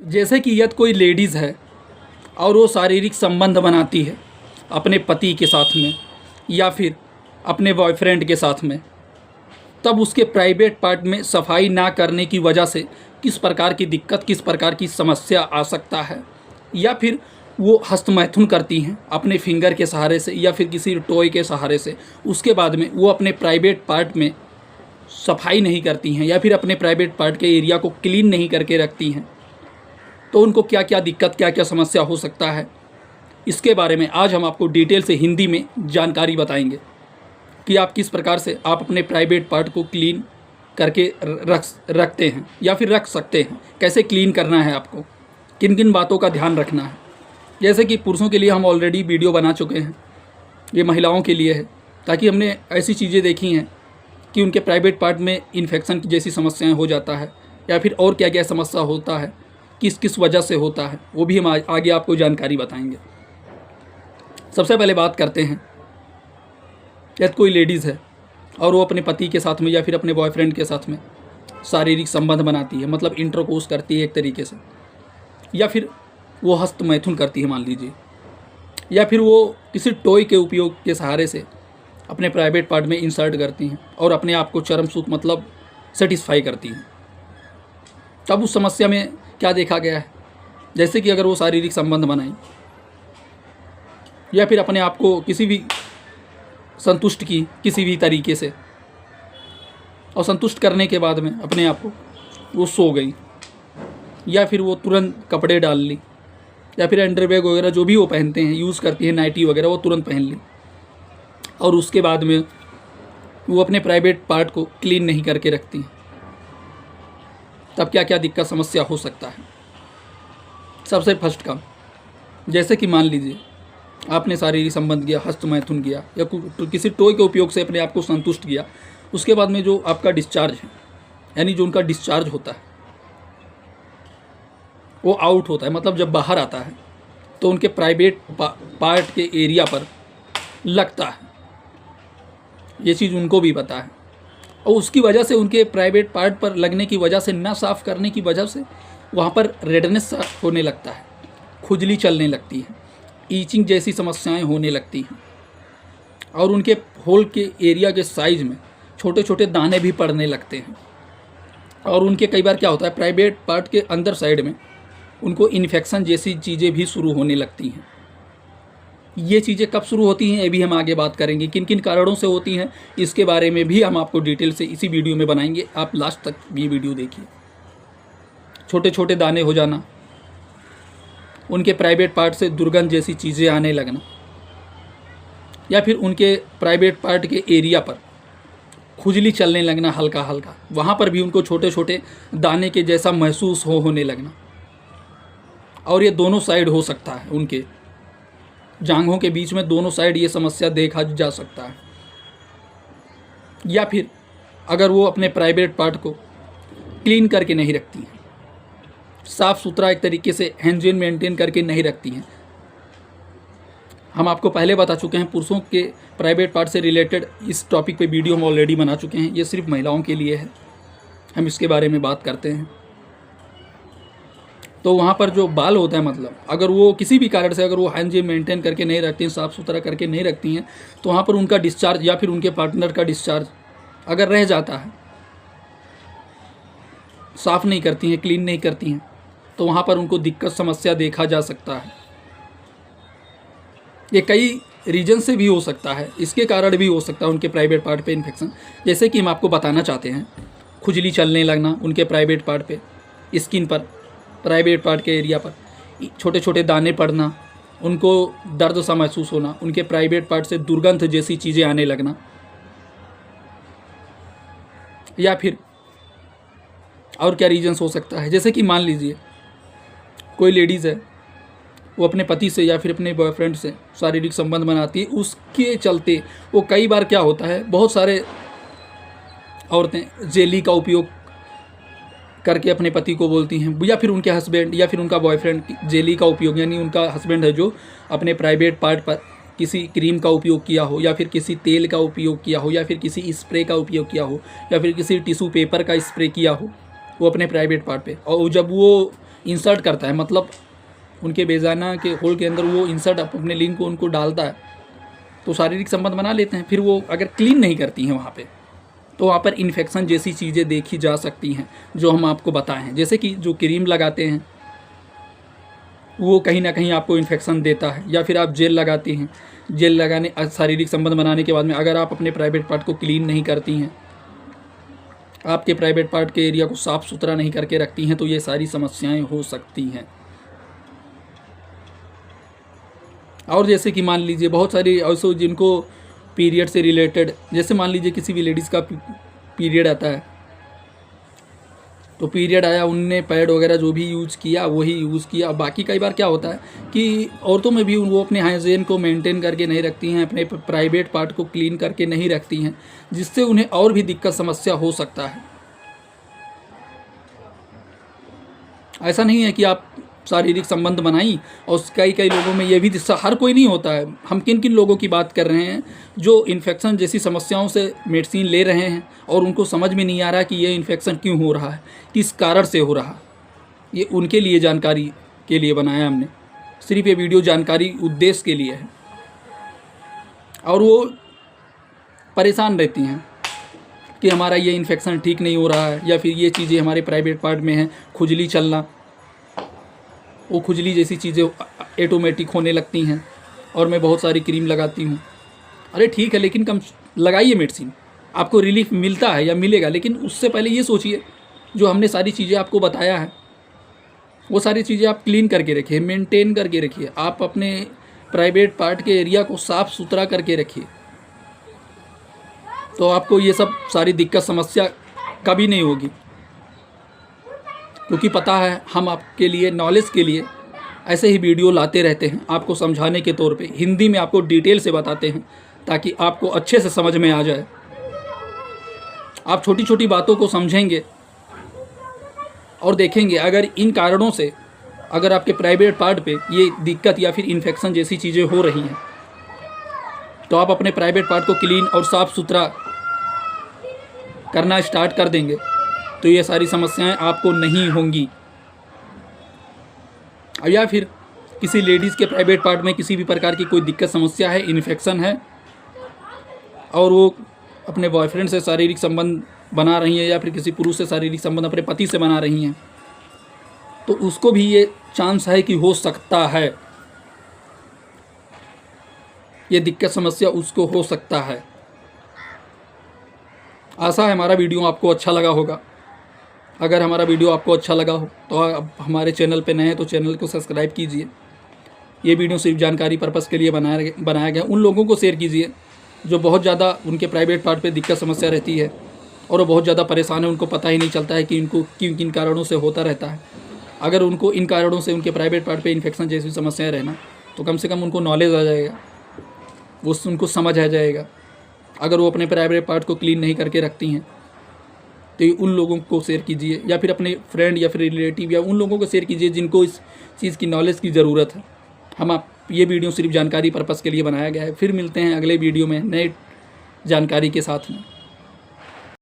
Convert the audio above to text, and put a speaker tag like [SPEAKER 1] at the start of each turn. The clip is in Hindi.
[SPEAKER 1] जैसे कि यदि कोई लेडीज़ है और वो शारीरिक संबंध बनाती है अपने पति के साथ में या फिर अपने बॉयफ्रेंड के साथ में, तब उसके प्राइवेट पार्ट में सफाई ना करने की वजह से किस प्रकार की दिक्कत, किस प्रकार की समस्या आ सकता है। या फिर वो हस्तमैथुन करती हैं अपने फिंगर के सहारे से या फिर किसी टॉय के सहारे से, उसके बाद में वो अपने प्राइवेट पार्ट में सफाई नहीं करती हैं या फिर अपने प्राइवेट पार्ट के एरिया को क्लीन नहीं करके रखती हैं, तो उनको क्या क्या दिक्कत, क्या क्या समस्या हो सकता है, इसके बारे में आज हम आपको डिटेल से हिंदी में जानकारी बताएंगे कि आप किस प्रकार से आप अपने प्राइवेट पार्ट को क्लीन करके रखते हैं या फिर रख सकते हैं, कैसे क्लीन करना है, आपको किन किन बातों का ध्यान रखना है। जैसे कि पुरुषों के लिए हम ऑलरेडी वीडियो बना चुके हैं, ये महिलाओं के लिए है, ताकि हमने ऐसी चीज़ें देखी हैं कि उनके प्राइवेट पार्ट में इन्फेक्शन जैसी समस्याएं हो जाता है या फिर और क्या क्या समस्या होता है, किस किस वजह से होता है, वो भी हम आगे आपको जानकारी बताएंगे। सबसे पहले बात करते हैं, यदि कोई लेडीज़ है और वो अपने पति के साथ में या फिर अपने बॉयफ्रेंड के साथ में शारीरिक संबंध बनाती है, मतलब इंटरकोर्स करती है एक तरीके से, या फिर वो हस्तमैथुन करती है मान लीजिए, या फिर वो किसी टॉय के उपयोग के सहारे से अपने प्राइवेट पार्ट में इंसर्ट करती हैं और अपने आप को चरम सुख मतलब सेटिस्फाई करती हैं, तब उस समस्या में क्या देखा गया है। जैसे कि अगर वो शारीरिक संबंध बनाएं या फिर अपने आप को किसी भी संतुष्ट की किसी भी तरीके से, और संतुष्ट करने के बाद में अपने आप को वो सो गई, या फिर वो तुरंत कपड़े डाल ली, या फिर अंडरवेयर वगैरह जो भी वो पहनते हैं, यूज़ करती है नाइटी वगैरह, वो तुरंत पहन ली, और उसके बाद में वो अपने प्राइवेट पार्ट को क्लीन नहीं करके रखती हैं, तब क्या क्या दिक्कत समस्या हो सकता है। सबसे फर्स्ट काम, जैसे कि मान लीजिए आपने शारीरिक संबंध किया, हस्तमैथुन किया या किसी टॉय के उपयोग से अपने आप को संतुष्ट किया, उसके बाद में जो आपका डिस्चार्ज है, यानी जो उनका डिस्चार्ज होता है वो आउट होता है, मतलब जब बाहर आता है तो उनके प्राइवेट पार्ट के एरिया पर लगता है। ये चीज़ उनको भी पता है, और उसकी वजह से उनके प्राइवेट पार्ट पर लगने की वजह से, ना साफ़ करने की वजह से वहाँ पर रेडनेस होने लगता है, खुजली चलने लगती है, ईचिंग जैसी समस्याएं होने लगती हैं, और उनके होल के एरिया के साइज में छोटे छोटे दाने भी पड़ने लगते हैं। और उनके कई बार क्या होता है, प्राइवेट पार्ट के अंदर साइड में उनको इन्फेक्शन जैसी चीज़ें भी शुरू होने लगती हैं। ये चीज़ें कब शुरू होती हैं ये भी हम आगे बात करेंगे, किन किन कारणों से होती हैं इसके बारे में भी हम आपको डिटेल से इसी वीडियो में बनाएंगे, आप लास्ट तक ये वीडियो देखिए। छोटे छोटे दाने हो जाना, उनके प्राइवेट पार्ट से दुर्गंध जैसी चीज़ें आने लगना, या फिर उनके प्राइवेट पार्ट के एरिया पर खुजली चलने लगना हल्का हल्का, वहाँ पर भी उनको छोटे छोटे दाने के जैसा महसूस होने लगना, और ये दोनों साइड हो सकता है, उनके जांघों के बीच में दोनों साइड ये समस्या देखा जा सकता है। या फिर अगर वो अपने प्राइवेट पार्ट को क्लीन करके नहीं रखती हैं, साफ़ सुथरा एक तरीके से हाइजीन मेंटेन करके नहीं रखती हैं। हम आपको पहले बता चुके हैं, पुरुषों के प्राइवेट पार्ट से रिलेटेड इस टॉपिक पे वीडियो हम ऑलरेडी बना चुके हैं, ये सिर्फ महिलाओं के लिए है, हम इसके बारे में बात करते हैं। तो वहाँ पर जो बाल होता है, मतलब अगर वो किसी भी कारण से अगर वो हाइजीन मेंटेन करके नहीं रखती हैं, साफ़ सुथरा करके नहीं रखती हैं, तो वहाँ पर उनका डिस्चार्ज या फिर उनके पार्टनर का डिस्चार्ज अगर रह जाता है, साफ़ नहीं करती हैं, क्लीन नहीं करती हैं, तो वहाँ पर उनको दिक्कत समस्या देखा जा सकता है। ये कई रीजन से भी हो सकता है, इसके कारण भी हो सकता है उनके प्राइवेट पार्ट पे इन्फेक्शन, जैसे कि हम आपको बताना चाहते हैं, खुजली चलने लगना उनके प्राइवेट पार्ट पे, स्किन पर, प्राइवेट पार्ट के एरिया पर छोटे छोटे दाने पड़ना, उनको दर्द सा महसूस होना, उनके प्राइवेट पार्ट से दुर्गंध जैसी चीज़ें आने लगना, या फिर और क्या रीजन्स हो सकता है। जैसे कि मान लीजिए कोई लेडीज़ है, वो अपने पति से या फिर अपने बॉयफ्रेंड से शारीरिक संबंध बनाती है, उसके चलते वो कई बार क्या होता है, बहुत सारे औरतें जेली का उपयोग करके अपने पति को बोलती हैं, या फिर उनके हस्बैंड या फिर उनका बॉयफ्रेंड जेली का उपयोग, यानी उनका हस्बैंड है जो अपने प्राइवेट पार्ट पर किसी क्रीम का उपयोग किया हो, या फिर किसी तेल का उपयोग किया हो, या फिर किसी स्प्रे का उपयोग किया हो, या फिर किसी टिश्यू पेपर का स्प्रे किया हो वो अपने प्राइवेट पार्ट पे, और जब वो इंसर्ट करता है, मतलब उनके बेजाना के होल के अंदर वो इंसर्ट अपने लिंक को उनको डालता है, तो शारीरिक संबंध बना लेते हैं। फिर वो अगर क्लीन नहीं करती हैं वहाँ पे, तो वहाँ पर इन्फेक्शन जैसी चीज़ें देखी जा सकती हैं जो हम आपको बताए हैं। जैसे कि जो क्रीम लगाते हैं वो कहीं ना कहीं आपको इन्फेक्शन देता है, या फिर आप जेल लगाती हैं, जेल लगाने शारीरिक संबंध बनाने के बाद में अगर आप अपने प्राइवेट पार्ट को क्लीन नहीं करती हैं, आपके प्राइवेट पार्ट के एरिया को साफ़ सुथरा नहीं करके रखती हैं, तो ये सारी समस्याएं हो सकती हैं। और जैसे कि मान लीजिए बहुत सारी ऐसे जिनको पीरियड से रिलेटेड, जैसे मान लीजिए किसी भी लेडीज़ का पीरियड आता है, तो पीरियड आया, उनने पैड वगैरह जो भी यूज़ किया वही यूज़ किया। बाकी कई बार क्या होता है कि औरतों में भी वो अपने हाइजीन को मेंटेन करके नहीं रखती हैं, अपने प्राइवेट पार्ट को क्लीन करके नहीं रखती हैं, जिससे उन्हें और भी दिक्कत समस्या हो सकता है। ऐसा नहीं है कि आप शारीरिक संबंध बनाई और कई लोगों में ये भी हर कोई नहीं होता है। हम किन किन लोगों की बात कर रहे हैं जो इन्फेक्शन जैसी समस्याओं से मेडिसिन ले रहे हैं और उनको समझ में नहीं आ रहा कि ये इन्फेक्शन क्यों हो रहा है, किस कारण से हो रहा। ये उनके लिए जानकारी के लिए बनाया हमने, सिर्फ ये वीडियो जानकारी उद्देश्य के लिए है। और वो परेशान रहती हैं कि हमारा ये इन्फेक्शन ठीक नहीं हो रहा है, या फिर ये चीज़ें हमारे प्राइवेट पार्ट में हैं, खुजली चलना, वो खुजली जैसी चीज़ें ऑटोमेटिक होने लगती हैं और मैं बहुत सारी क्रीम लगाती हूँ। अरे ठीक है, लेकिन कम लगाइए मेडिसिन, आपको रिलीफ मिलता है या मिलेगा, लेकिन उससे पहले ये सोचिए जो हमने सारी चीज़ें आपको बताया है वो सारी चीज़ें आप क्लीन करके रखिए, मेंटेन करके रखिए, आप अपने प्राइवेट पार्ट के एरिया को साफ़ सुथरा करके रखिए, तो आपको ये सब सारी दिक्कत समस्या कभी नहीं होगी। क्योंकि पता है हम आपके लिए नॉलेज के लिए ऐसे ही वीडियो लाते रहते हैं, आपको समझाने के तौर पे हिंदी में आपको डिटेल से बताते हैं ताकि आपको अच्छे से समझ में आ जाए। आप छोटी छोटी बातों को समझेंगे और देखेंगे अगर इन कारणों से अगर आपके प्राइवेट पार्ट पे ये दिक्कत या फिर इन्फेक्शन जैसी चीज़ें हो रही हैं, तो आप अपने प्राइवेट पार्ट को क्लीन और साफ़ सुथरा करना स्टार्ट कर देंगे तो ये सारी समस्याएं आपको नहीं होंगी। या फिर किसी लेडीज़ के प्राइवेट पार्ट में किसी भी प्रकार की कोई दिक्कत समस्या है, इन्फेक्शन है, और वो अपने बॉयफ्रेंड से शारीरिक संबंध बना रही हैं या फिर किसी पुरुष से शारीरिक संबंध अपने पति से बना रही हैं, तो उसको भी ये चांस है कि हो सकता है ये दिक्कत समस्या उसको हो सकता है। आशा है हमारा वीडियो आपको अच्छा लगा होगा। अगर हमारा वीडियो आपको अच्छा लगा हो तो आप हमारे चैनल पे नए हैं तो चैनल को सब्सक्राइब कीजिए। ये वीडियो सिर्फ जानकारी पर्पज़ के लिए बनाया गया। उन लोगों को शेयर कीजिए जो बहुत ज़्यादा उनके प्राइवेट पार्ट पे दिक्कत समस्या रहती है और वो बहुत ज़्यादा परेशान है, उनको पता ही नहीं चलता है कि इनको किन किन कारणों से होता रहता है। अगर उनको इन कारणों से उनके प्राइवेट पार्ट पे इन्फेक्शन जैसी समस्याएं रहना, तो कम से कम उनको नॉलेज आ जाएगा, वो उनको समझ आ जाएगा। अगर वो अपने प्राइवेट पार्ट को क्लीन नहीं करके रखती हैं तो उन लोगों को शेयर कीजिए, या फिर अपने फ्रेंड या फिर रिलेटिव या उन लोगों को शेयर कीजिए जिनको इस चीज़ की नॉलेज की ज़रूरत है। ये वीडियो सिर्फ जानकारी पर्पज़ के लिए बनाया गया है। फिर मिलते हैं अगले वीडियो में नए जानकारी के साथ में।